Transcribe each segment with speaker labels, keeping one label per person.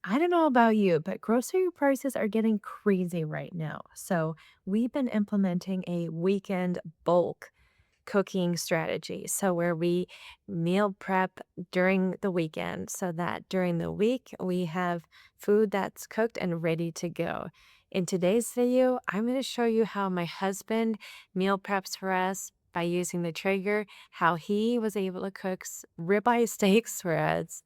Speaker 1: I don't know about you, but grocery prices are getting crazy right now. So, we've been implementing a weekend bulk cooking strategy. So, where we meal prep during the weekend so that during the week we have food that's cooked and ready to go. In today's video, I'm going to show you how my husband meal preps for us by using the Traeger, how he was able to cook ribeye steaks for us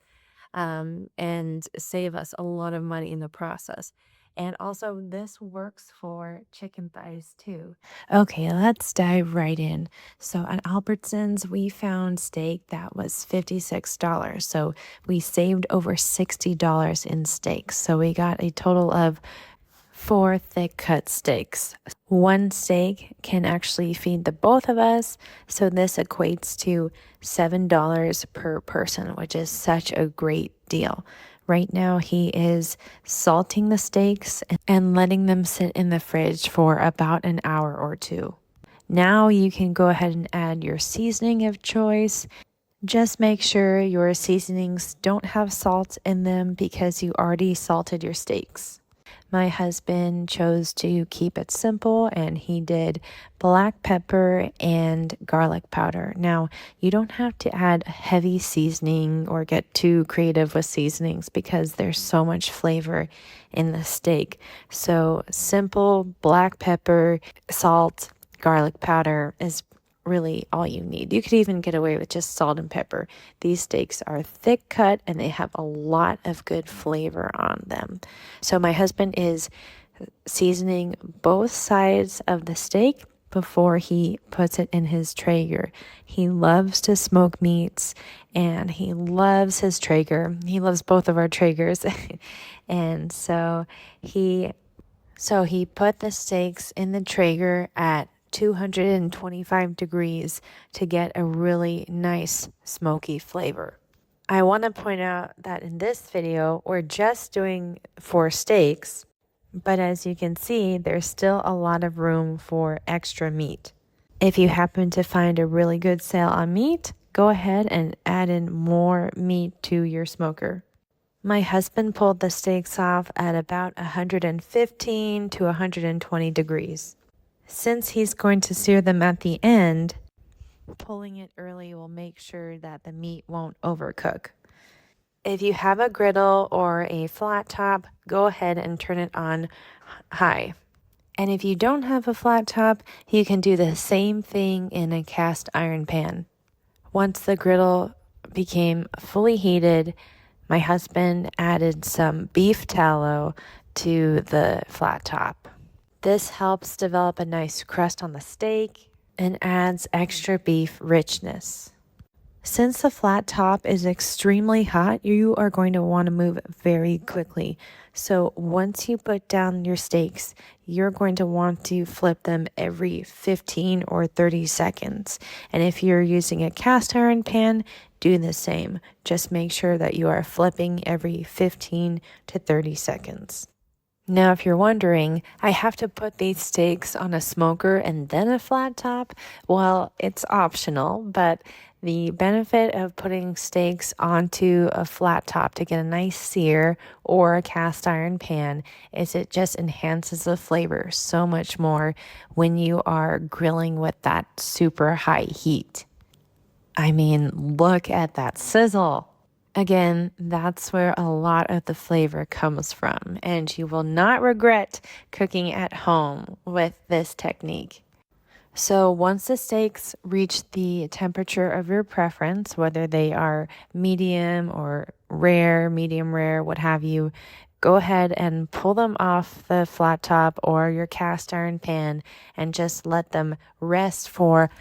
Speaker 1: and save us a lot of money in the process. And also, this works for chicken thighs too. Okay, let's dive right in. So, at Albertsons, we found steak that was $56. So, we saved over $60 in steaks. So, we got a total of four thick cut steaks. One steak can actually feed the both of us, so this equates to $7 per person, which is such a great deal. Right now, he is salting the steaks and letting them sit in the fridge for about an hour or two. Now you can go ahead and add your seasoning of choice. Just make sure your seasonings don't have salt in them because you already salted your steaks. My husband chose to keep it simple and he did black pepper and garlic powder. Now, you don't have to add heavy seasoning or get too creative with seasonings because there's so much flavor in the steak. So, simple black pepper, salt, garlic powder is really all you need. You could even get away with just salt and pepper. These steaks are thick cut and they have a lot of good flavor on them. So my husband is seasoning both sides of the steak before he puts it in his Traeger. He loves to smoke meats and he loves his Traeger. He loves both of our Traegers. And so he put the steaks in the Traeger at 225 degrees to get a really nice smoky flavor. I want to point out that in this video, we're just doing 4 steaks, but as you can see, there's still a lot of room for extra meat. If you happen to find a really good sale on meat, go ahead and add in more meat to your smoker. My husband pulled the steaks off at about 115 to 120 degrees. Since he's going to sear them at the end, pulling it early will make sure that the meat won't overcook. If you have a griddle or a flat top, go ahead and turn it on high. And if you don't have a flat top, you can do the same thing in a cast iron pan. Once the griddle became fully heated, my husband added some beef tallow to the flat top. This helps develop a nice crust on the steak and adds extra beef richness. Since the flat top is extremely hot, you are going to want to move very quickly. So once you put down your steaks, you're going to want to flip them every 15 or 30 seconds. And if you're using a cast iron pan, do the same. Just make sure that you are flipping every 15 to 30 seconds. Now, if you're wondering, I have to put these steaks on a smoker and then a flat top? Well, it's optional, but the benefit of putting steaks onto a flat top to get a nice sear or a cast iron pan is it just enhances the flavor so much more when you are grilling with that super high heat. I mean, look at that sizzle. Again, that's where a lot of the flavor comes from, and you will not regret cooking at home with this technique. So once the steaks reach the temperature of your preference, whether they are medium or rare, medium rare, what have you, go ahead and pull them off the flat top or your cast iron pan and just let them rest for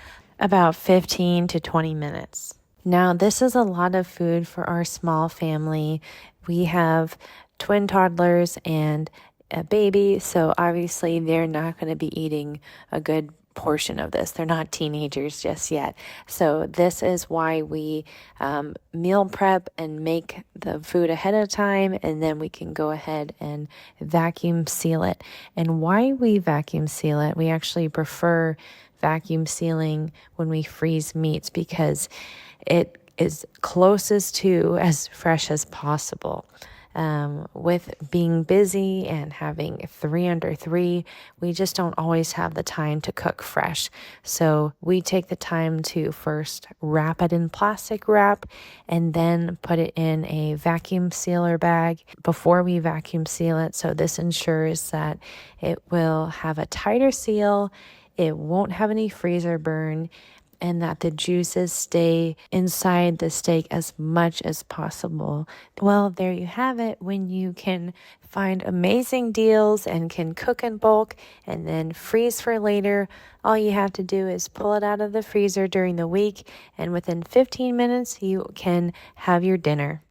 Speaker 1: about 15 to 20 minutes. Now, this is a lot of food for our small family. We have twin toddlers and a baby, so obviously they're not going to be eating a good portion of this. They're not teenagers just yet. So this is why we meal prep and make the food ahead of time, and then we can go ahead and vacuum seal it. And why we vacuum seal it, we actually prefer vacuum sealing when we freeze meats because it is closest to as fresh as possible. With being busy and having 3 under 3, we just don't always have the time to cook fresh. So we take the time to first wrap it in plastic wrap and then put it in a vacuum sealer bag before we vacuum seal it. So this ensures that it will have a tighter seal, it won't have any freezer burn, and that the juices stay inside the steak as much as possible. Well, there you have it. When you can find amazing deals and can cook in bulk and then freeze for later, all you have to do is pull it out of the freezer during the week, and within 15 minutes, you can have your dinner.